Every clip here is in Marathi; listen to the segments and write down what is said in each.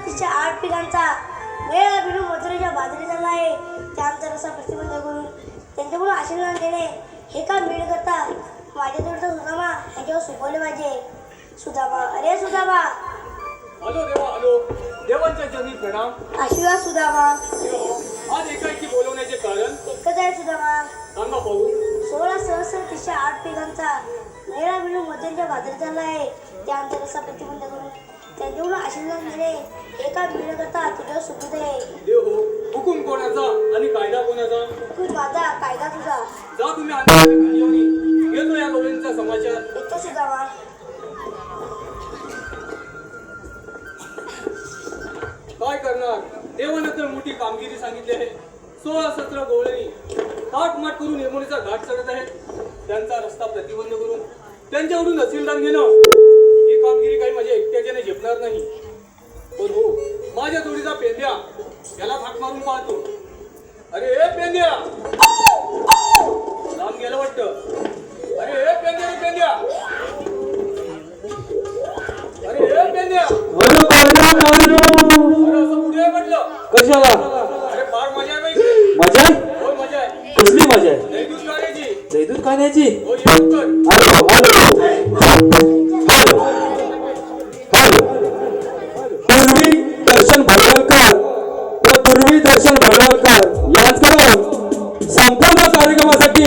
तिच्या 8 पिलांचा वेळा बिनू मजुरीच्या बाजरी झाला आहे. त्यानंतर असा प्रतिबंध करून त्यांच्याकडून आशीर्वाद देणे हे काम मिळ करता माझ्या दूरचा सुदामा ह्याच्यावर सोपवले पाहिजे. सुदामा, अरे सुदामा. हॅलो देवा, हॅलो. देवांच्या चरणी प्रणाम. आशीर्वाद सुदामा. आज एकाएकी बोलवण्याचे कारण एकच आहे सुदामा. सांगा पाहू. 16 सहस्र तिच्या 8 पिलांचा वेळा बिनू मजुरीच्या बाजरी झाला आहे. त्यानंतर असा प्रतिबंध करून त्यांच्याकडून आशीर्वाद देणे हे काम मिळ करता तुझ्यावर सुखी दे. देव हो, हुकूम कोणाचा आणि कायदा कोणाचा? हुकूम माझा, कायदा तुझा. जा तुम्ही आणून घेतो या गवळींचा समाचार. येतो सुदामा. काय करणार? देवानं तर मोठी कामगिरी सांगितली आहे. 16 सत्र गवळणी ताटमाट करून यमुनेचा घाट चढत आहेत. त्यांचा रस्ता प्रतिबंध करून त्यांच्याकडून तहसीलदार घेणं ही कामगिरी काही माझ्या एकट्याच्याने झेपणार नाही. पण हो, माझ्या जोडीचा पेंद्या याला हाक मारून पाहतो. अरे ए पेंद्या, लांब गेलं वाटतं. अरे ए पेंद्या, रे पेंद्या. अरे ए पेंद्या. अरे असं पुढे म्हटलं कशाला? अरे फार मजा आहे बाई. मजा? हो मजा आहे. कसली मजा आहे? दहीदूध खाण्याची. दहीदूध खाण्याची? हो येऊन कर. Hello hello hello hello. पूर्वी दर्शन भडवलकर व पूर्वी दर्शन भडवलकर यांच्याकडून संपूर्ण कार्यक्रमासाठी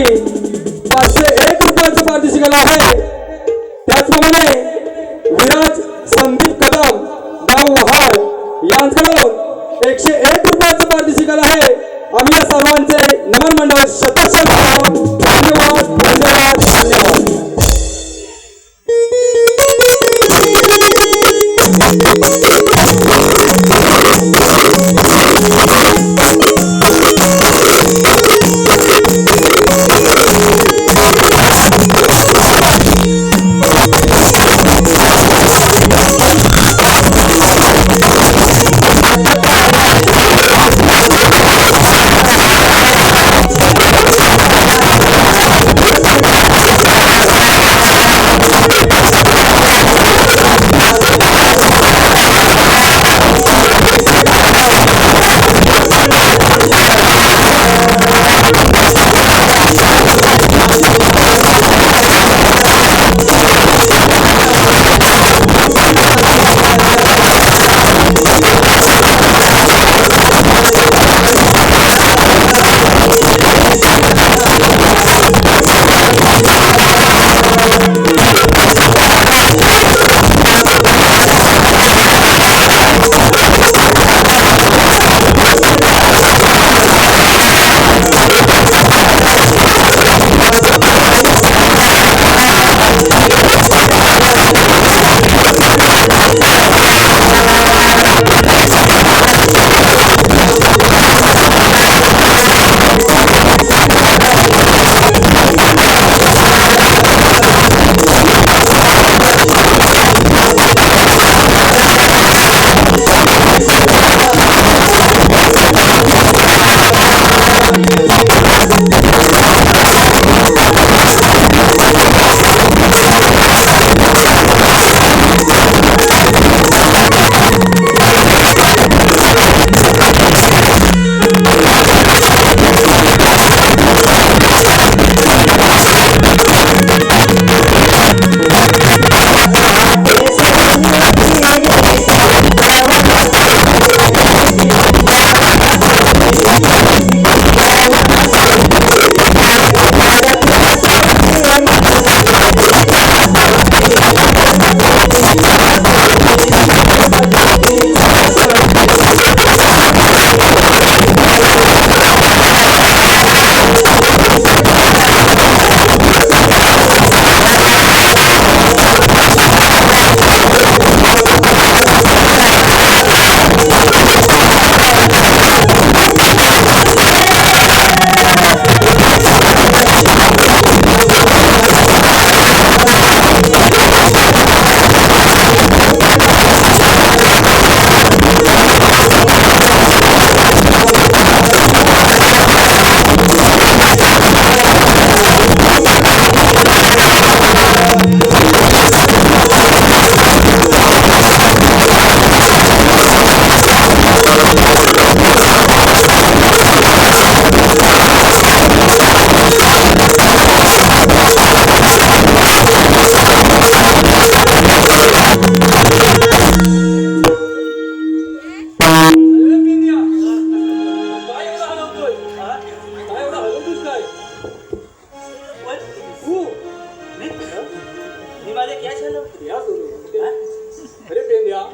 501 रुपयाचं पारितोषिक आलं आहे. त्याचप्रमाणे विराज संदीप कदम गाव वहाड यांच्याकडून 101 रुपयाचं पारितोषिक आलं आहे. आम्ही या सर्वांचे नमन मंडळ शतशः धन्यवाद धन्यवाद धन्यवाद.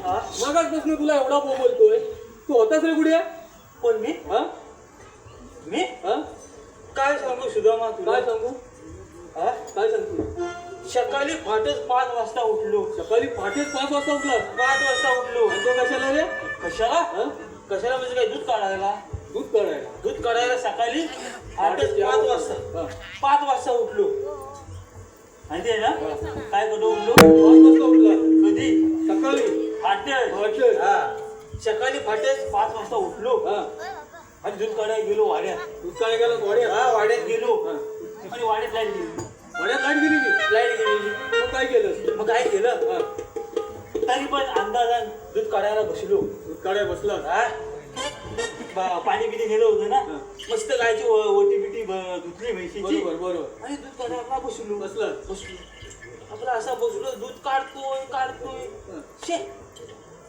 मगाचपासून तुला एवढा बोलतोय, तू होताच रे कुठे? पण मी हा? मी हा? काय सांगू सुदामा तुला? काय सांगू? हा? काय सांगतो? सकाळी फाटच 5 वाजता उठलो. सकाळी पहाटेच 5 वाजता उठला. 5 वाजता उठलो. आणि तो कशाला रे? कशाला? हा? कशाला म्हणजे काय दूध काढायला? दूध काढायला. दूध काढायला सकाळी फाटच 5 वाजता. हा. 5 वाजता उठलो. आणि ते ना काय कुठं उठलो? 5 वाजता उठला. कधी? सकाळी फाटच. फाटच. हा. सकाळी फाटच 5 वाजता उठलो हा. आणि दूध काढायला गेलो वाड्यात. दूध काढायला गेला वाड्यात. हा वाड्यात गेलो हा. आणि वाड्यात लाईट गेली. वाड्यात लाईट गेली की? लाईट गेलेली. मग काय केलं? मग काय केलं? हा. तरी पण अंदाजान दूध काढायला बसलो. दूध काढायला बसला. हा? पाणी बिणी नेलं होतं ना. हा. मस्त गायची ओटी बिटी धुतली म्हशीची बरोबर बरोबर. आणि दूध काढायला बसलो. बसला. आपला असा बसलो दूध काढतोय हा. शे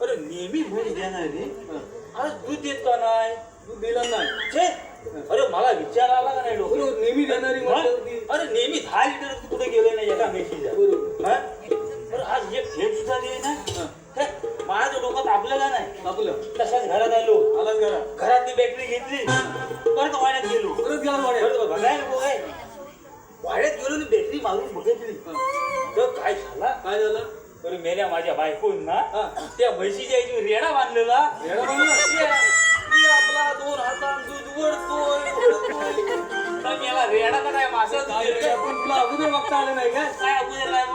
अरे नेहमी म्हैस देणार रे हा. आज दूध देत का नाही? दूध दिला नाही. छे अरे मला विचार आला का नाही डोक्यात? बरोबर, नेहमी देणारी हा? म्हटलं होती. अरे नेहमी 10 लिटर कुठे गेलो नाही एका म्हशीच्या. बरोबर. हा? अरे आज एक थेंब सुद्धा दे ना. हा. हे, माझ्या डोक्यात आपल्याला नाही. आपलं. तशाच घरात आलो. आलाच घरात. घरातली बॅटरी घेतली परत वाड्यात गेलो. परत गेला वाड्यात. परत बघायला नको काय वाड्यात गेलो आणि बॅटरी मारून बघितली हा. तर काय झाला काय झालं? तर मेल्या माझ्या बायकोन ना हा. त्या म्हशीच्या इथे रेडा बांधलेला. रेडा बांधला? मी आपला 2 हातात दूध ओढतोय. तर मेला रेडा तर काय मासा काय रे, आपण तुला अगोदर बघता आलं नाही काय? काय अगोदर काय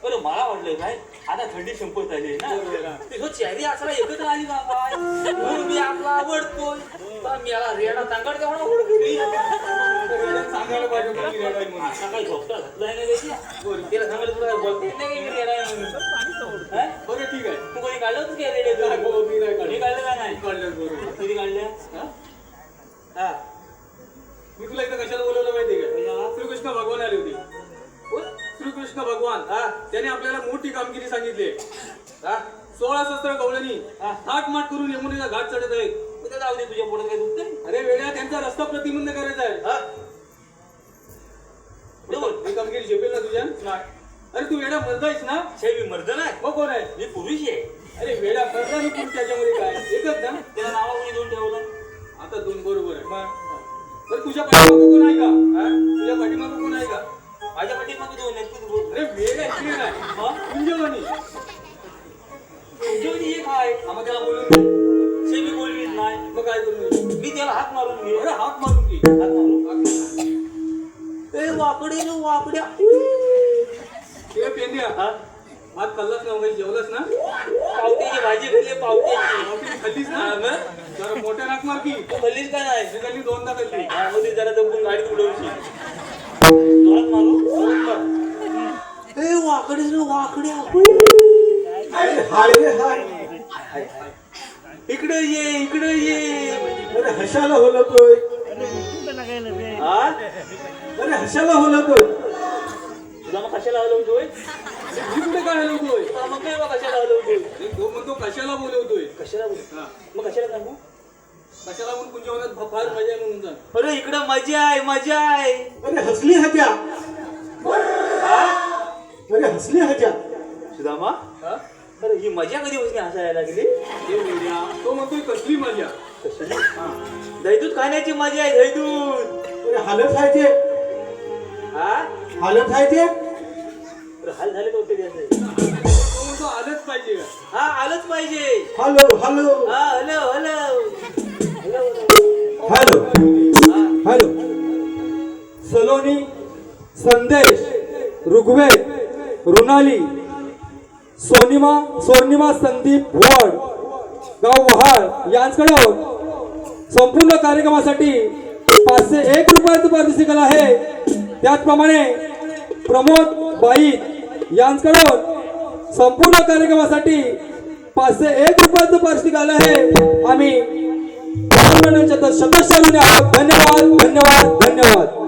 बरं मला वाटलं काय आता थंडी संपत आली बरोबर ना आहे. तिथं चेहरी असला एकत्र आली का काय म्हणून मी आपला आवडतोय तर मेला रेडा तांगड तेवढा ओढतोय. रेड्यात सांगायला पाहिजे होतं की रेडा आहे म्हणून. सकाळी झोपता घातलाय ना त्याची तिला सांगायला तुला काय बोलता येत नाही का मी रेडा आहे म्हणून? हा? बरं ठीक आहे. तू कोणी काढलं होतं काय रेडे नाही, हो, मी नाही काढलं. मी काढलं का नाही काढलं बरोबर. कधी काढलं हा? हा मी तुला इथं कशाला बोलवलं माहिती आहे कशाला? का? श्रीकृष्ण भगवान आले होते. कोण? श्रीकृष्ण भगवान. हा. त्याने आपल्याला मोठी कामगिरी सांगितली. हा 16 शस्त्र गवळणी हा. थाटमाट करून यमुनेचा घाट चढत आहेत. उद्या जाऊ दे तुझ्या पोटात काय दुखतंय? अरे वेड्या, त्यांचा रस्ता प्रतिबंध करायचा आहे. हा बरोबर. ही कामगिरी झेपेल ना तुझ्या? नाही. अरे तू वेड्या मर्दाईस ना? छे मी मर्द नाही मग कोण आहे? मी पुरुष आहे. अरे वेड्या मर्दा मी पुरुष, त्याच्यामध्ये काय एकच ना? त्याला नावा कोणी 2 ठेवलं? आता 2 बरोबर आहे. बरं तुझ्या पाठीमागं कोण आहे का? हा? तुझ्या पाठीमागं कोण आहे का? माझ्या पाठीमागे 2 आहेत तू बोल. अरे वेड्या इकडे नाही. हा? कुंजवणी. तुझ्यावरी एक आहे. आम्हा त्याला बोलून दे. छे मी बोलवीत नाही. मग काय करू? मी त्याला हात मारून घे. अरे हात मारून घे. हात मारू. ए वाकडे रे वाकड्या. ते पेंड्या. हा? भात खाल्लास ना? वगैरे जेवलास ना? पावट्याची भाजी खाल्ली पावट्याची. पावटी खाल्लीस ना? हा मग? जरा मोठ्या नाक मार की. तू खाल्लीस का नाही? मी खाल्ली 2दा खाल्ली. हा, मध्ये जरा दबून गाडीत उडवशील. जोरात मारू? जोरात मार. ए वाकडेच रे वाकड्या. हाय रे हाय. इकडे ये. अरे हशाला होलतोय. हा? अरे हशाला होलतोय. तुझा मग कशाला हलवतोय? मी कुठे काय हलवतोय? तुला मग काय बा कशाला हलवतोय? अरे तो म्हणतो कशाला बोलवतोय? कशाला बोल? हा. मग कशाला सांगू? कशाला म्हणून कुंजवनात फार मजा आहे म्हणून सांग. अरे इकडं मजा आहे. अरे हसली हजा. हा? अरे हसली हजा. सुदामा हा? अरे ही मजा कधी बसली हसायला लागली? हे वेड्या, तो म्हणतोय कसली मजा. कशाली? दहीदूध खाण्याची मजा आहे दहीदूध. अरे हालत आहे ते. हा? हालत आहे ते. अरे हाल झाले का होते त्याचे? तो म्हणतो आलंच पाहिजे का? हा आलंच पाहिजे. हॅलो हॅलो हा हॅलो. हॅलो हा हॅलो. सलोनी, संदेश, ऋग्वेद, रुणाली, स्वर्णिमा संदीप भोड, गाव वहाळ यांच्याकडून संपूर्ण कार्यक्रमासाठी 501 रुपयाचं पारितोषिक आहे. त्याचप्रमाणे प्रमोद बाई यांच्याकडून संपूर्ण कार्यक्रमासाठी 501 रुपयाचं पारितोषिक आलं आहे. आम्ही सदस्याने आहोत. धन्यवाद.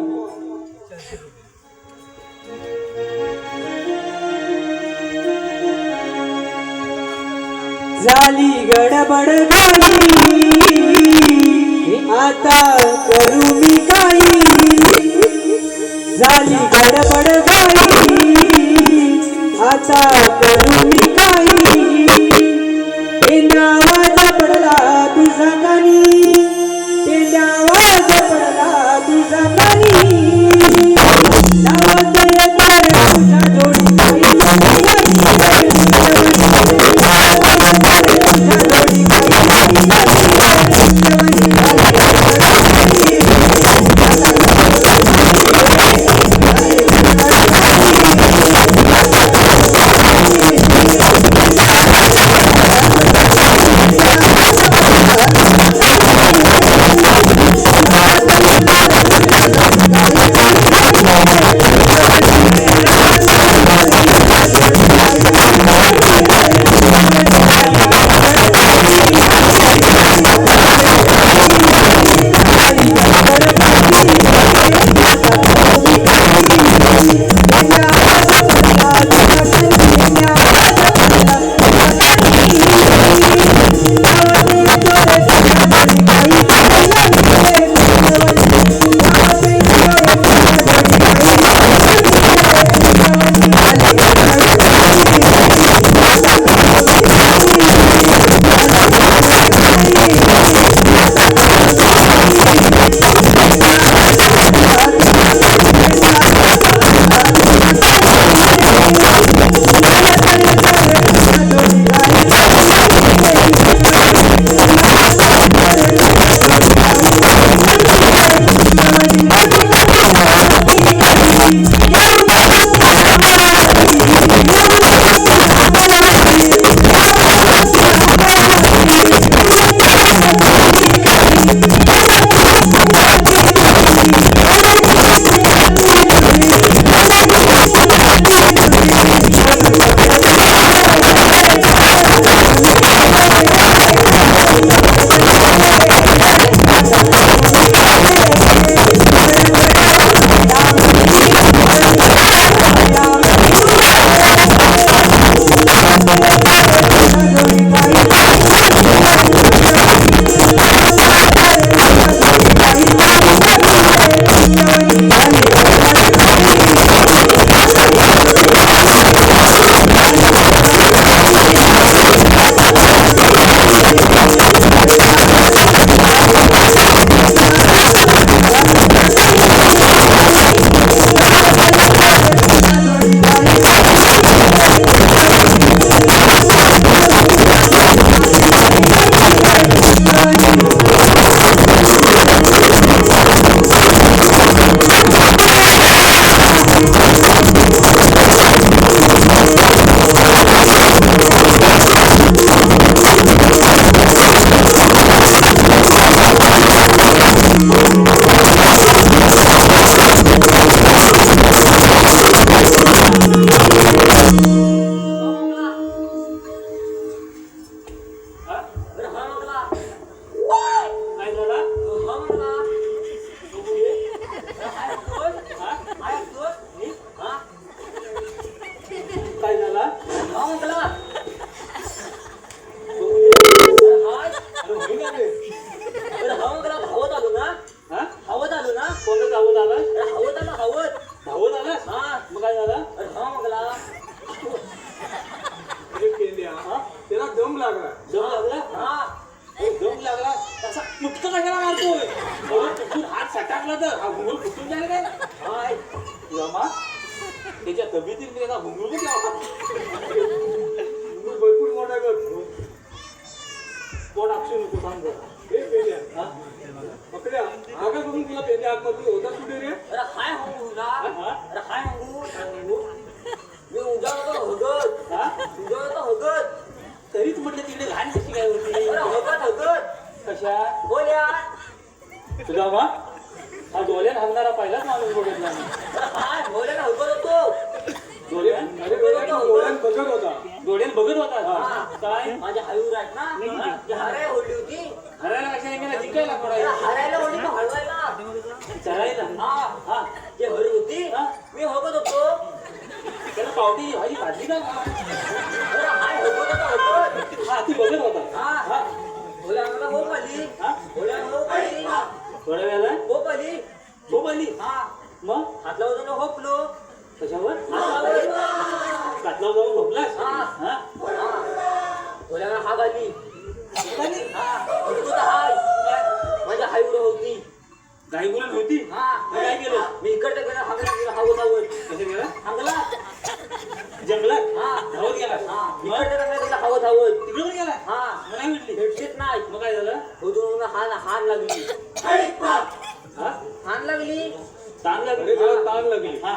झाली गडबड घाई आता करू मी काही. झाली गडबड घाई आता करू मी काही. लागला. दम लागला दम लागला तसा मुटका कशाला मारतोय कुठून हात सटाकला तर हा घुंगूर फुटून जाईल काय हाय रमा त्याच्या तब्येतीत मी त्याचा घुंगूर पण लावला. भरपूर मोठा कर. कोण अक्षर नको सांग जरा. हे पेंड्या पकड्या आगा बघून तुला पेंड्या हात मारतो होता कुठे रे? अरे काय सांगू तुला अरे काय सांगू मी उजाळतो हगत उजाळतो हगत तरीच म्हटलं तिकडे घाण कशी काय होती अरे हगत हगत कशा बोल यार तुझा मा हा डोल्यान हलणारा पहिलाच माणूस बघितला मी. अरे काय बोलायला हगत होतो डोल्यान अरे डोळ्यात बघत होता. डोळ्यान बघत होता काय माझ्या हायूर आहेत ना ती हराय ओढली होती हरायला कशा मला जिंकायला अरे पडायला हरायला ओढली तो हळवायला चढायला हा जे हरत होती मी हगत होतो त्याला पावटी भाजी भाजली का अरे हाय हगत होतो हगत हा ती बघत होता हा बोला आम्हाला हो पाली बोला हो पाली थोड्या वेळाला हो पाली झोप आली हा मग हात लावतो होपलो कशावर हातावर कातला जाऊन झोपलास हा. हा बोला हा बाली आली? हा तू तर हाय माझ्या हायूर होती गाई बोलत होती हा मग काय केलं मी इकडे गेला हागला गेला हावतावर कसं गेला हागला जंगलात हा धावत गेला हा मग इकडे गेला हावतावर तिकडे पण गेला हा मग काय म्हटली भेटशीत नाही मग काय झालं उजून हान लागली हा हान लागली ताण अरे लागली त्याला ताण लागली. हा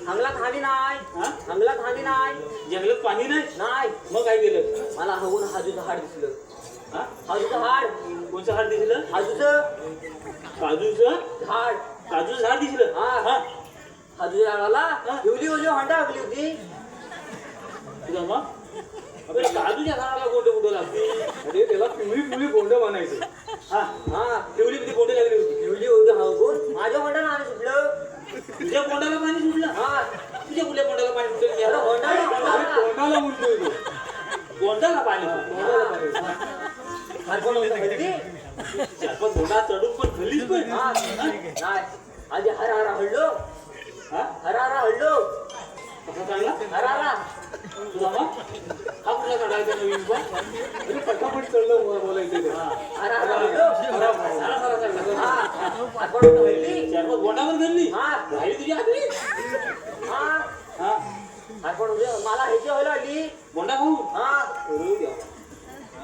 हांगलात हानी नाही हा हांगलात हानी नाही जंगलात पाणी नाही नाही मग काय केलं मला हवून हाजूचं हाड दिसलं हा हाजूचं हाड कोणचं झाड दिसलं हाजूचं काजूचं हाड काजूचं झाड दिसलं हा. हा हाजूच्या झाडाला एवढी ओली हंडा लागली होती तुझा मग अबे काजूच्या झाडाला गोंड कुठं लागते अरे त्याला पिवळी पिवळी गोंड म्हणायचं. हा हा पिवली किती गोंड लागली होती एवढी ओली हवून माझ्या हंडा नाणे सुटलं तुझ्या कोंडाला पाणी सुटलं हा तुझ्या कुठल्या कोंडाला पाणी सुटलं अरे हंडा अरे तोंडाला म्हणतोय तो. कोंडाला पाणी सुटलं तोंडाला पाणी. हरपण होतं माहिती? पण कोंडा चढून पण खाल्लीच पण हा. नाही आधी हरा हरा हळलो हा हरा हरा हळलो कसा चालला हरा हरा तुझा मग हा कुठला चढायचा नवीन पण अरे पटापट चढलं बोलायचं ते. हरा हरा हळलो सारा सारा चढला हा हरपण होतं माहिती? चार पाच बोटावर धरली हा राहिली तुझी आखली हा हा हरपण होते मला ह्याची व्हायला आली बोंडा खाऊ हा अरे देवा.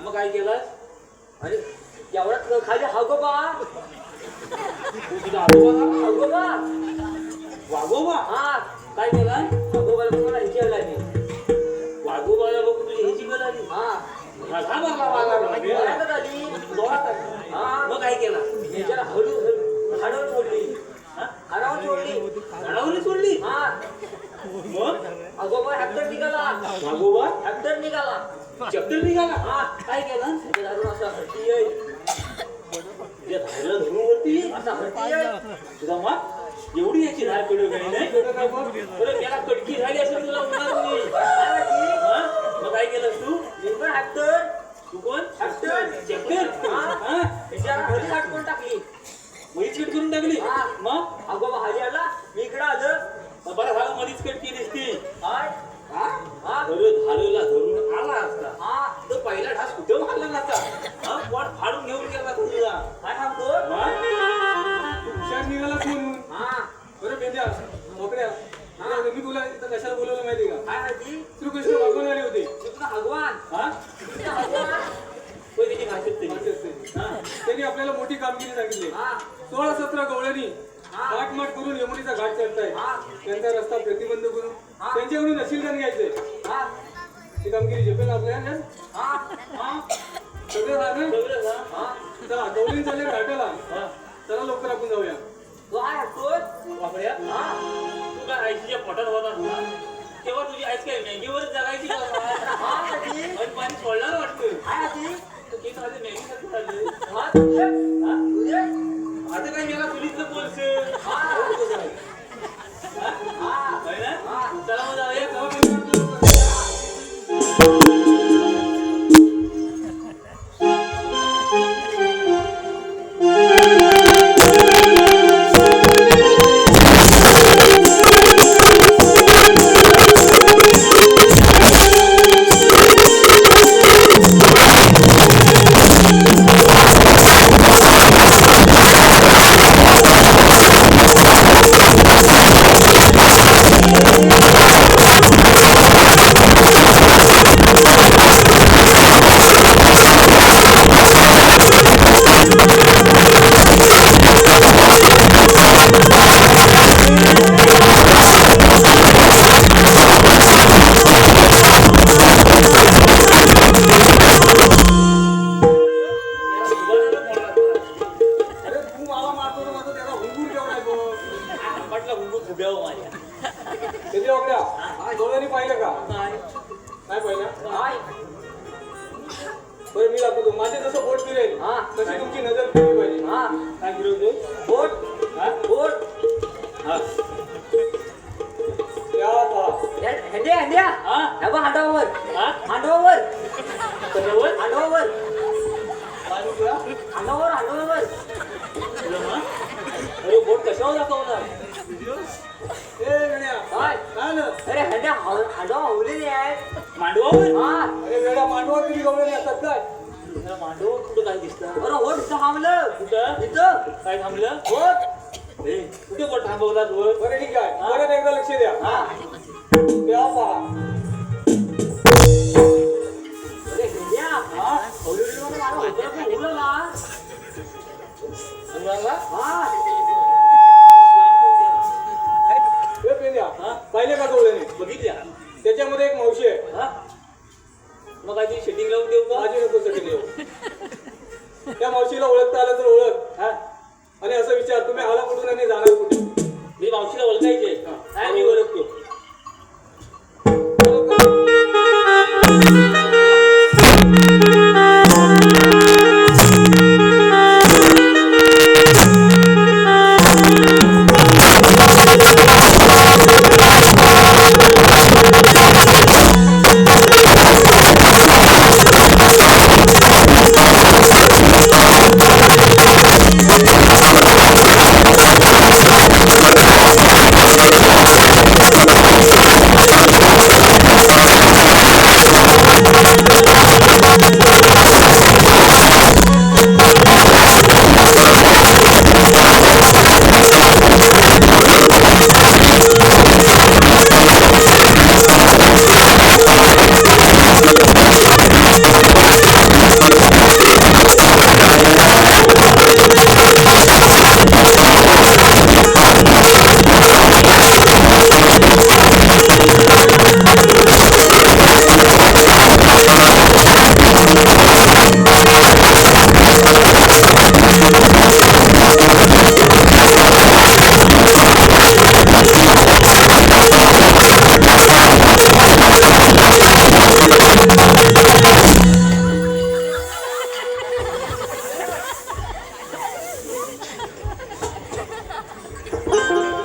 मग काय केलं आणि एवढ्यात खाली हागोबा तू तुझा आजोबा हागोबा वाघोबा हा काय केला हागोबाला पण मला ह्याची व्हायला आली वाघोबाला बघून तुझी ह्याची गल आली हा घाला मारला वाघाला डोळ्यातच आली डोळ्यात आली. हा मग काय केला ह्याच्याला हळू हाडावर सोडली हा? हाडावर सोडली झाडावर सोडली हा मग आगोबा हॅक्टर निघाला वाघोबा हॅक्टर निघाला चप्टर निघाला हा काय केलं त्याच्या धरून असा हरती येईल या धारला धरून वरती असा हरती येईल तुझा मा एवढी याची धार कडू काही नाही बरं त्याला कटकी झाली असेल तुला उन्हात नाही काय माहिती हा? मग काय केलं तू मी पण हॅक्टर तू कोण हॅक्टर चप्टर हा. हा त्याच्या हरी काटकून टाकली मधीच कट करून टाकली हा. मग आगोबा खाली आला मी इकडं आलं मग बरं झालं मधीच कट केलीस ती काय हा हा बरं धारेला धरून आला असता हा तो पहिला ढास कुठं मारला नसता हा पोट फाडून घेऊन गेला तुझा काय सांगतो हुशार निघाला म्हणून. हा बरं बेंद्या मोकड्या अरे मी तुला इथं कशाला बोलवलं माहिती का? काय माहिती श्रीकृष्ण भगवान आले होते. कृष्ण भगवान हा कृष्ण भगवान होय त्याची भाषेत तरी माहिती असते. हा त्यांनी आपल्याला मोठी कामगिरी सांगितली. हा 16-17 गवळ्यांनी हा. घाटमाट करून यमुनेचा घाट चढताय. हा. त्यांचा रस्ता प्रतिबंध करून हा. त्यांच्याकडून नशीलदान घ्यायचंय. हा ही कामगिरी झेपेल आपल्याला ना? हा हा सगळं झालं ना? सगळं ना हा चला गवळीन चालले घाटाला. हा चला लवकर आपण जाऊया. तो आहे हॅक्टर वाकड्या हा तू काय आईच्या पोटात होता ना तेव्हा तुझी आईच काय मॅगीवरच जगायची का हा माहिती आणि पाणी सोडणार वाटतं काय माहिती तर ते झाले मॅगी सारखं झालं हा तुझे हा? तुझे आता काय गेला चुलीतलं बोलचं हा हा काय ना हा चला मग जाऊया बरं मी दाखवतो माझे जसं बोट फिरेल हा. तशी तुमची नजर फिरली पाहिजे हा काय फिरवतो बोट हा? बोट हा या पहा हंड्या हंड्या हा? हे बघ हांडावर हा? हांडावर कशावर? हांडावर पाणी तुला? हांडावर हांडावर तुला मा? अरे बोट कशावर दाखवणार ए गण्या काय काय आलं? अरे हंड्या हांडा हवलेली आहे मांडवावर हा अरे वेळा मांडवा किती गवळणी असतात काय जरा मांडवावर कुठं काय दिसतं अरे होट इथं थांबलं कुठं इथं काय थांबलं बोट ए, कुठे बोट थांबवला वर बरं ठीक आहे परत एकदा लक्ष द्या हा या पहा अरे हंड्या हवलेली मला होतं पण उडलं ना अंगाला? हा हे पेन्या हा? पाहिले का गवळणी बघितल्या त्याच्यामध्ये एक मावशी आहे हा मग काय ती शेटिंग लावून देऊ का माझी नको सगळी येऊ त्या मावशीला ओळखता आलं तर ओळख हा आणि असं विचार तुम्ही आला कुठून आणि जाणार कुठे मी मावशीला ओळखायचे काय मी ओळखतो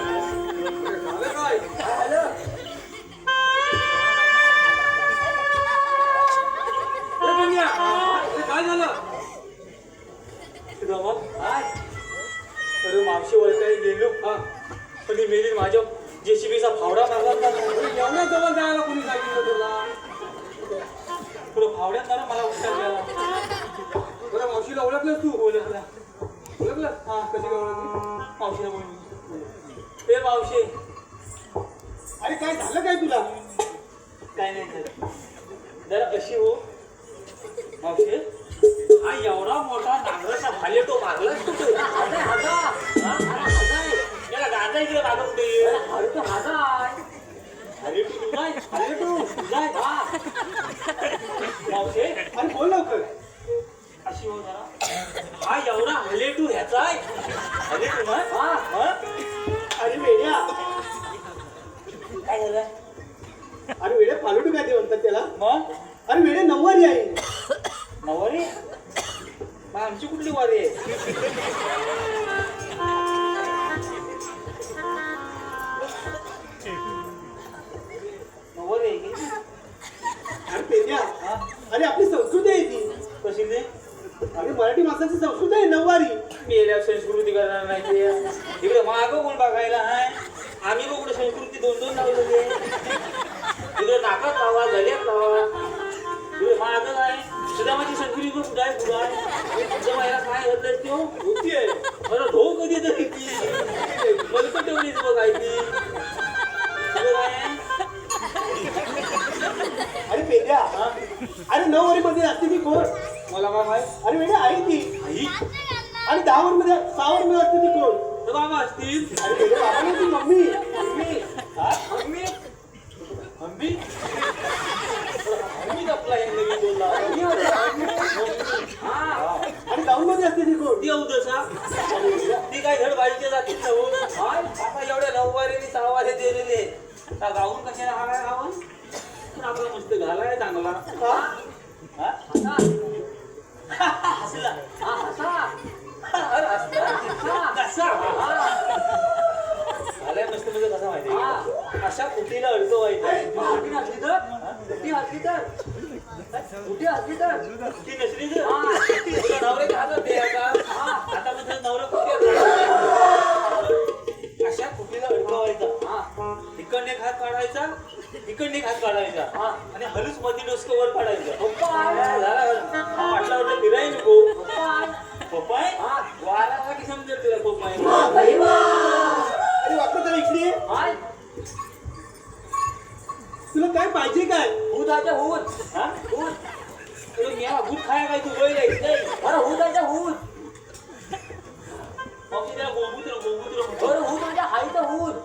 झालं काय ए पेन्या, हे काय झालं तुला मग अरे मावशी ओळखायला गेलो हा पण ती मेली माझ्या जेसीबीचा फावडा मारला का एवढ्या जवळ जायला कोणी सांगितलं तुला पुढं फावड्यात ना मला उत्तर द्यायला बरं मावशीला ओळखलंस तू ओळखला ओळखलं हा कशी काय ओळखली मावशीला बोलली ए मावशी अरे काय झालं काय तुला काय नाही झालं जरा अशी हो मावशी हा एवढा मोठा नांगराचा भाले तो मारला कुठे हादा हादा हादा याला गाजा इकडे मागं कुठे ये अरे तो हादा आहे अरे तू जाय अरे तू जाय मावशी अरे बोल लवकर अशी हो जरा हा एवढा हलेटू ह्याचा आहे हलेटू ना हा अरे वेड्या काय झालं अरे वेड्या फालुटू काय ते म्हणतात त्याला मग अरे वेड्या नऊवारी आहे नवारी मग आमची कुठली वारी आहे नवारी आहे की अरे पेन्या अरे आपली संस्कृती आहे ती कशी ते अरे मराठी माणसाची संस्कृती आहे नऊवारी मेल्या संस्कृती करणार नाही ते इकडे मागं कोण बघायला आहे आम्ही बघ कुठे संस्कृती दोन दोन लावलं ते इकडे नाकात लावा गल्यात लावा इकडे मागं आहे सुद्धा माझी संस्कृती पण कुठं आहे पुढं आहे तुझं मला काय होतं ते होती आहे मला धो कधी तरी ती मला तेवढीच बघायची तुझं काय आहे? अरे पेन्या हा? अरे नऊवारी मध्ये असते ती कोण मला काय माहित अरे वेड्या आहे ती आई आणि 10 वर मध्ये 6 वर मध्ये असते ती कोण तर बाबा असतील अरे वेड्या बाबा नाही ती मम्मी मम्मी हा? मम्मी मम्मी मम्मी आपला हे नवीन बोलला हा आणि गाऊन मध्ये असते ती कोण ती अवदसा ती काय धड बाईच्या जातीत नव्हून हाय आता एवढ्या नऊवारीने सहावारे दिलेले त्या गाऊन कशाला हालाय गाऊन पण आपला मस्त घालाय चांगला हा? हा? ती नसलीच तुला नवऱ्याच्या हातात दे आता म्हणजे नवरा कुठे अशा कुठलीला अडकवायचा इकडने हात काढायचा इकडने हात काढायचा आणि हलूच मध्ये डोसकं वर काढायचं वाटला वाटलं फिराय नको पप्पाय वाराला की समजेल तुला पप्पाय अरे वाटलं तर इकडे ये. तुला काय पाहिजे काय हुदाच्या हुद हा भूत अरे मी भूत खाया काय तू वय अरे हुदाच्या हुद मग त्याला गोमूत्र अरे हुद म्हणजे हाय तर हुद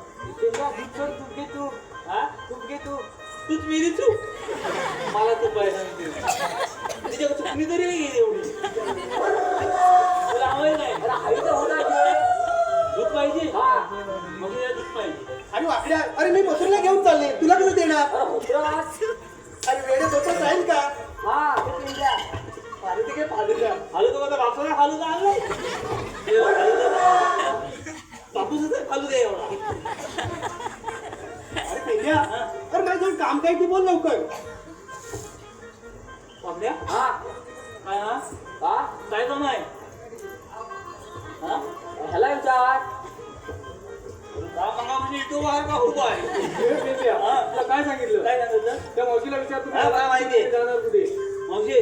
तेव्हा भूत सोड तू घे तू हा तू घे तू तूच मेली चूक मला तू पैसा तिच्या चुकणी तरी नाही एवढी तुला आवड नाही अरे हाय तर हुदाचे दूध पाहिजे हा मग तिला दूध पाहिजे आणि वाकड्या अरे मी मथुरला घेऊन चालले तुला कसं देणार अरे हुत्रास अरे वेळे सोबत राहील का हा ते पिंड्या पाणी ते काय पाणी द्या हालू तर माझा बापूला हालू का आणलं बापूच हालू दे एवढा अरे पेंड्या अरे माझं थोडं काम काय ते बोल लवकर पापड्या हा काय हा हा काय काम आहे हा ह्याला विचार का मंगा म्हणजे इथं बाहेर का उभा आहे तुला काय सांगितलं काय सांगितलं त्या मावशीला विचार तुम्ही हा, मला माहिती आहे. जाणार कुठे मावशी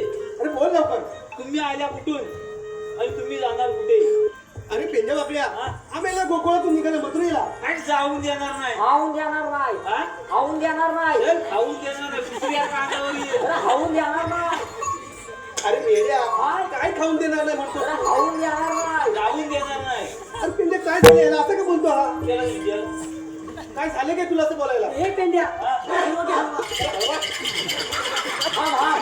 अरे बोल लवकर तुम्ही आल्या कुठून आणि तुम्ही जाणार कुठे अरे पेंड्या वाकड्या हा? आम्हाला गोकुळातून निघालं मथुरेला काय जाऊन देणार नाही खाऊन देणार नाही हा खाऊन देणार नाही चल, खाऊन देणार नाही दुसऱ्या कांदावर ये. अरे खाऊन देणार नाही अरे मेल्या काय खाऊन देणार नाही म्हणतो अरे खाऊन देणार नाही जाऊन देणार नाही अरे पेंड्या काय झालं याला असं का बोलतो हा त्याला विचार काय झालं काय तुला असं बोलायला ए पेंड्या हा हा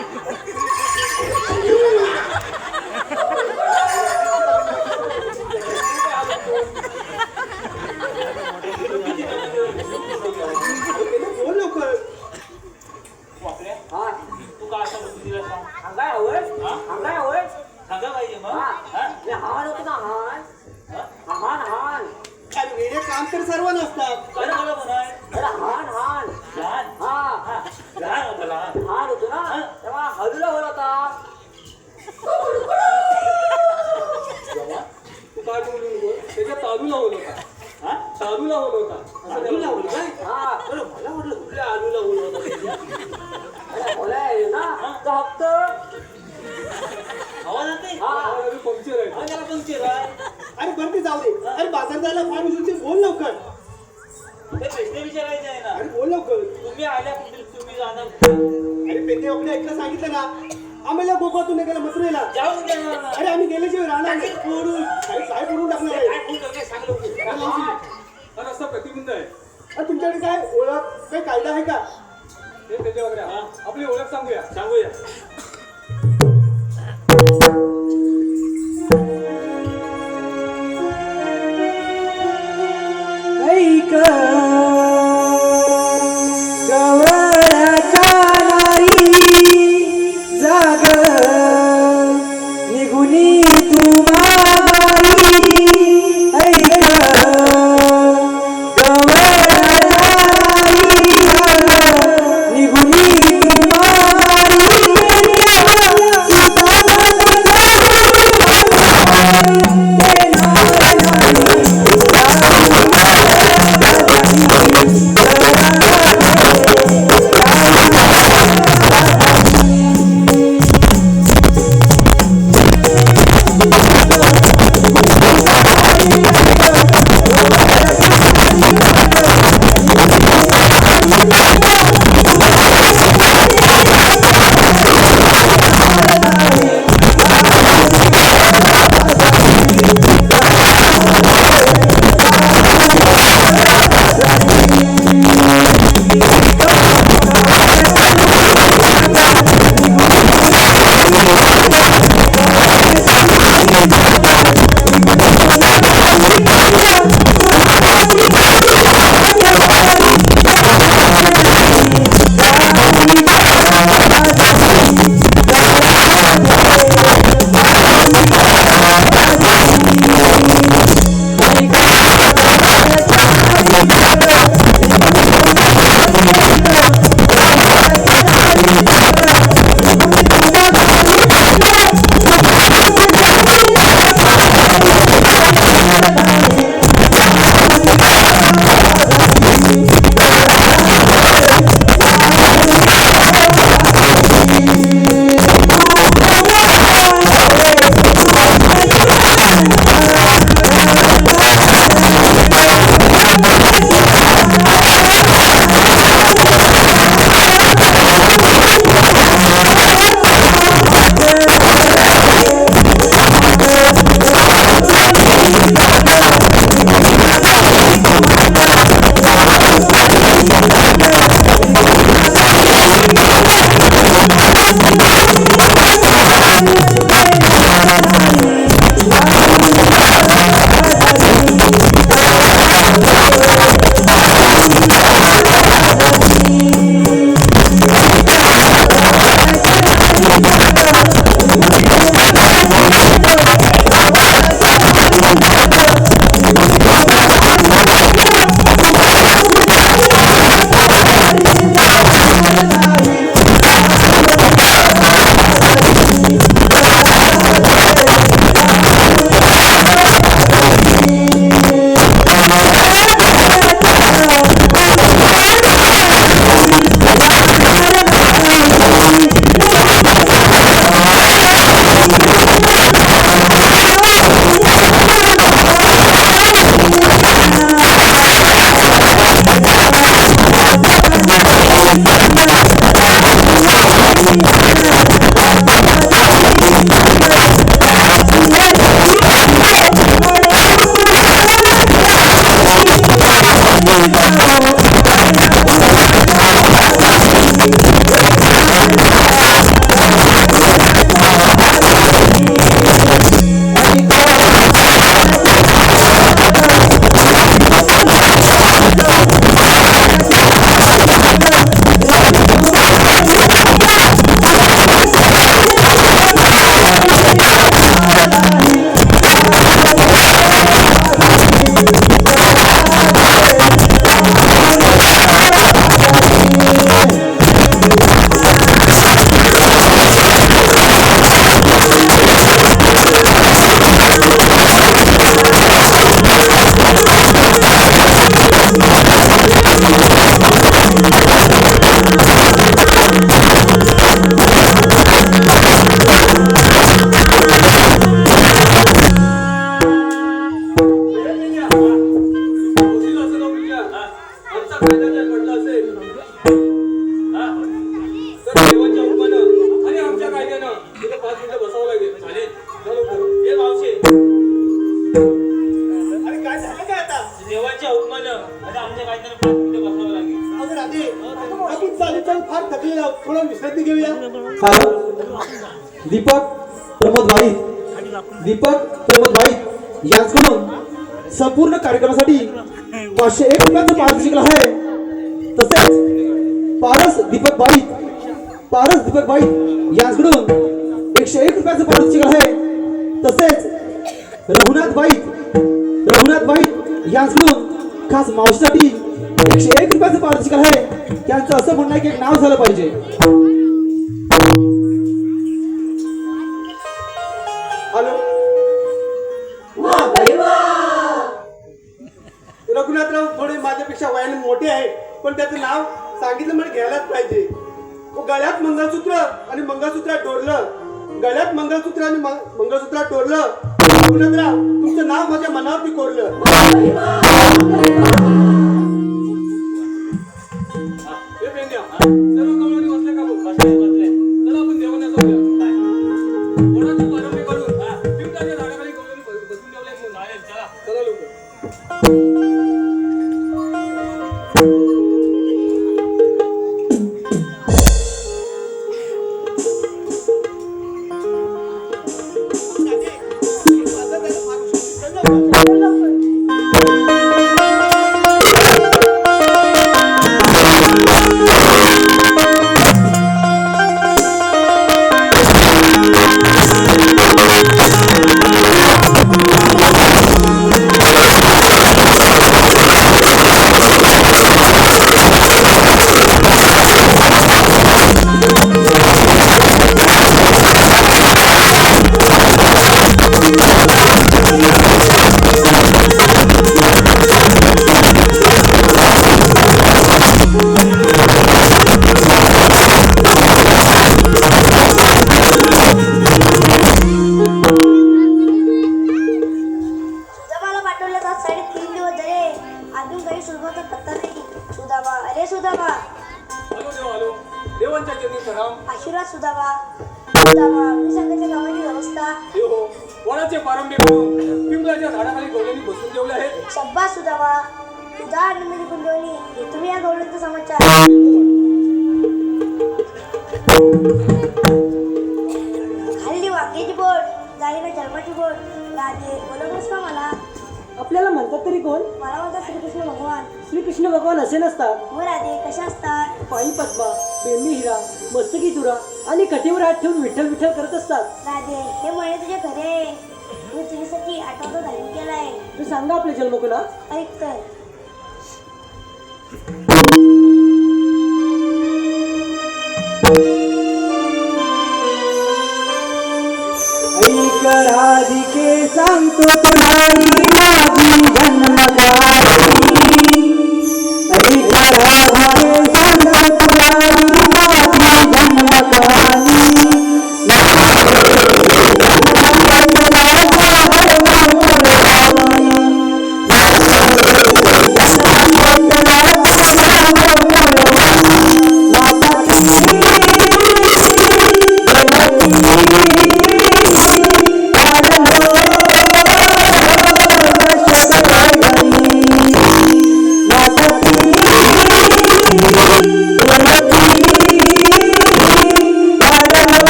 बोल लवकर वाकड्या हा तू का असा बोलतो तिला सांग सांगाय हवंय हा? सांगाय हवंय सांगा पाहिजे मग हा हा? हे हान होतं ना हान हा? हान हान अरे वेळे काम तर सर्व नसतात काय झालं म्हणाय अरे हान हान लहान हा हा लहान होता लहान हान होतो ना तेव्हा हजूला होत होता तू काय बोलू नको त्याच्या तालू लावलं होता हा तालू लावलं होता असं आलू त्याला लावलं काय हा अरे मला वाटलं कुठल्या आलू लावलं होतं अरे बोलाय ना तर हप्त आवाज येत नाही हा आवाज पंक्चर आहे आवाज त्याला पंक्चर आहे अरे बरं ते जाऊ दे अरे बाजार जायला फार उशीर बोल लवकर ते प्रश्न विचारायचे आहे ना अरे बोल लवकर तुम्ही आल्या कुठे तुम्ही जाणार कुठे? अरे पेंडे आपल्या एकदा सांगितलं ना आम्हाला गोकुळातून निघालं मथुरेला जाऊन देणार नाही. अरे आम्ही गेल्याशिवाय राहणार नाही फोडून अरे काय करून टाकणार आहे काय फोन करते सांग लवकर. काय मावशी? हा रस्ता प्रतिबंध आहे अरे तुमच्याकडे काय ओळख काही कायदा आहे का हे त्याच्यावर आहे. आपली ओळख सांगूया सांगूया ऐक गवळच्या नारी जाग निघुनी तू मागाई ऐक गवळच्या नारी जाग निघुनी तू थकलेला थोडं विश्रांती घेऊया. दीपक प्रमोद वाईत यांच्याकडून संपूर्ण कार्यक्रमासाठी 501 रुपयांचं पारितोषिक आहे. तसेच पारस दीपक वाईत यांच्याकडून 101 रुपयांचं पारितोषिक आहे. तसेच रघुनाथ वाईत यांच्याकडून खास मावशीसाठी 101 रुपयांचं पारितोषिक आहे. त्यांचं असं म्हणणं आहे की एक नाव झालं पाहिजे. हॅलो रघुनाथराव थोडे माझ्यापेक्षा वयाने मोठे आहे, पण त्याचं नाव सांगितलं मला घ्यायलाच पाहिजे. गळ्यात मंगळसूत्र आणि मंगळसूत्रात डोरलं, गळ्यात मंगळसूत्र आणि मंगळसूत्रात डोरलं. रघुनाथराव तुमचं नाव माझ्या मनावरती कोरलं. हे पेंड्या, सर्व गवळणी बसले का भाऊ? बसले. चला आपण जेवणाला जाऊया. वडाचं पारंबे काढून पिंपळाच्या झाडाखाली गवळणी बसून ठेवलंय म्हणून. चला लवकर. सुदामाला पाठवलं तर 3.5 दिवस झाले, अजून काही सुदामाचा पत्ता नाही. सुदामा, अरे सुदामा, हॅलो देव, हॅलो. देवांच्या चरणी प्रणाम. आशीर्वाद सुदामा. मी सांगितल्या कामाची व्यवस्था. देव हो, वडाचे पारंबे काढून पिंपळाच्या झाडाखाली गवळणी बसून ठेवले आहेत. शब्बा सुदामा, तुझा आनंदी कुंडवणी हे तुम्ही या गवळणीचा समाचार. खाल्ली वाक्याची बोट, जाईना जन्माची बोट. राधे बोलवलंस का मला? आपल्याला म्हणतात तरी कोण? मला म्हणतात श्रीकृष्ण भगवान. श्रीकृष्ण भगवान असे नसतात. हो राधे, कशा असतात? पायी पद्मा, प्रेमी हिरा, मस्तकी तुरा आणि कठीवर हात ठेवून विठ्ठल विठ्ठल करत असतात. राधे, हे म्हणे तुझे खरे आहे. मी तुझ्यासाठी आठवडा धारण केलाय. तू सांगा आपले जन्मकुला. ऐक तर. ऐक राधिके सांगतो तुम्हारी माझी जन्मदारी. ऐक राधिके सांगतो तुम्हारी माझी जन्मदारी.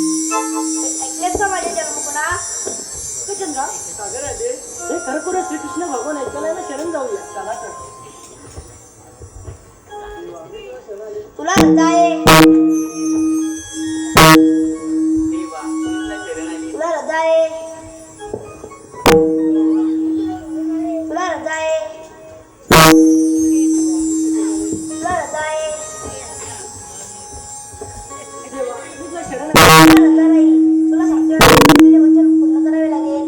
ऐकलेत का माझे जन्मकुणा? चंद्रा हे खरखुरं श्रीकृष्ण भगवान ऐकायला ना शरण जाऊया. चला तर. तुला रजा आहे, तुला रजा आहे, तुला रजा आहे, तुला रजा आहे. तुला रजा नाही, तुला सांगतोय ना, दिलेले वचन पूर्ण करावे लागेल.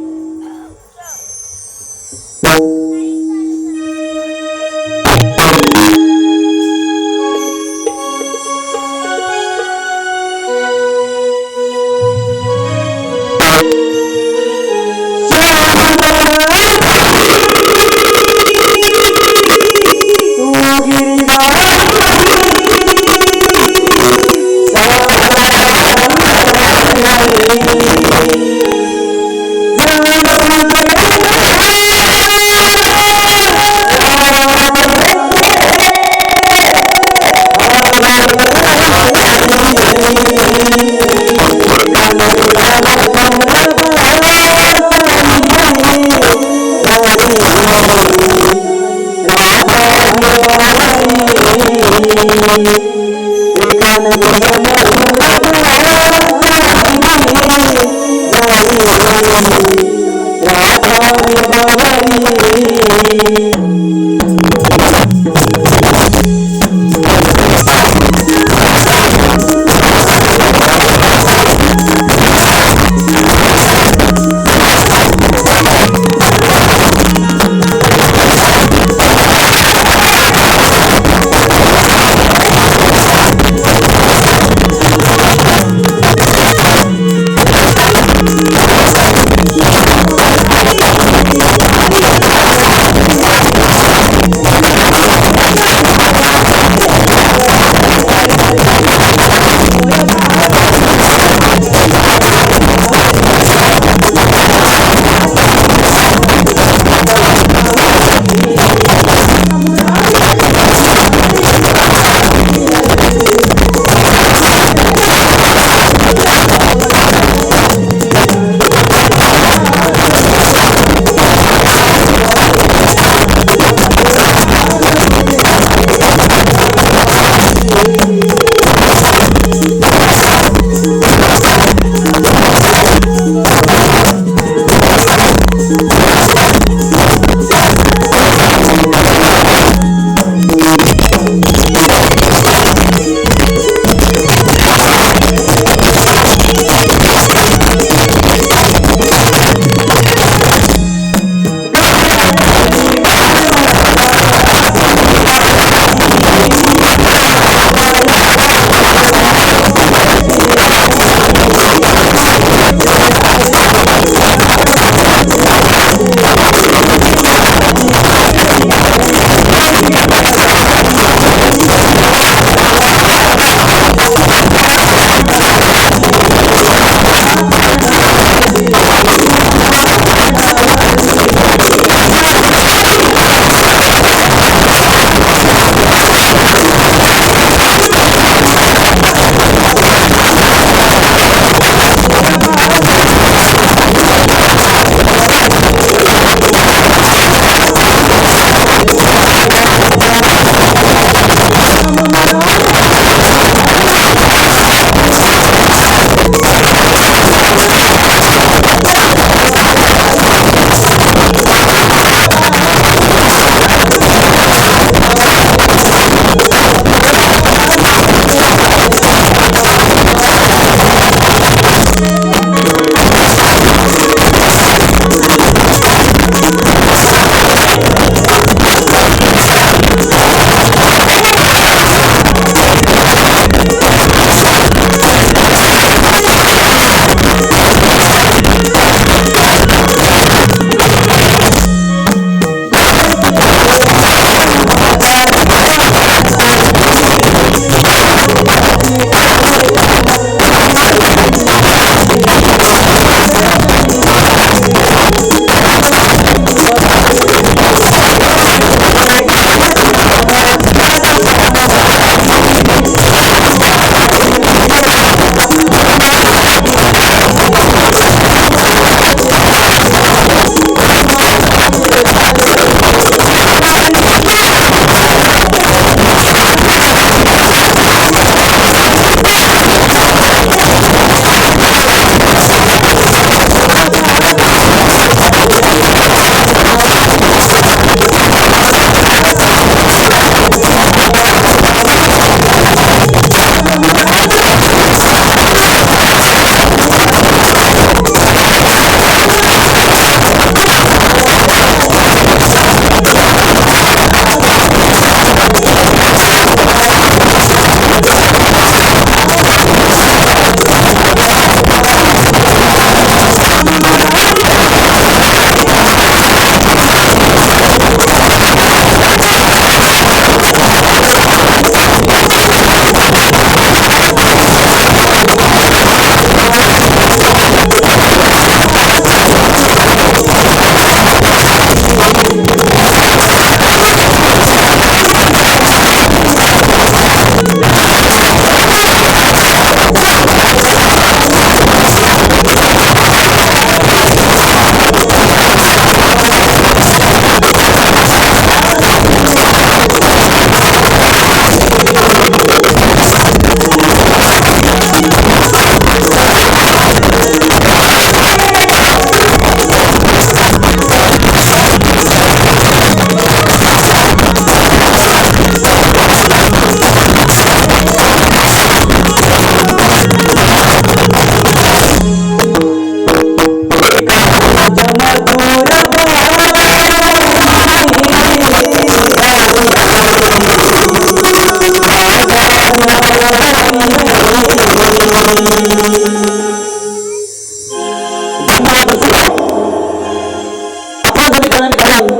एकानंद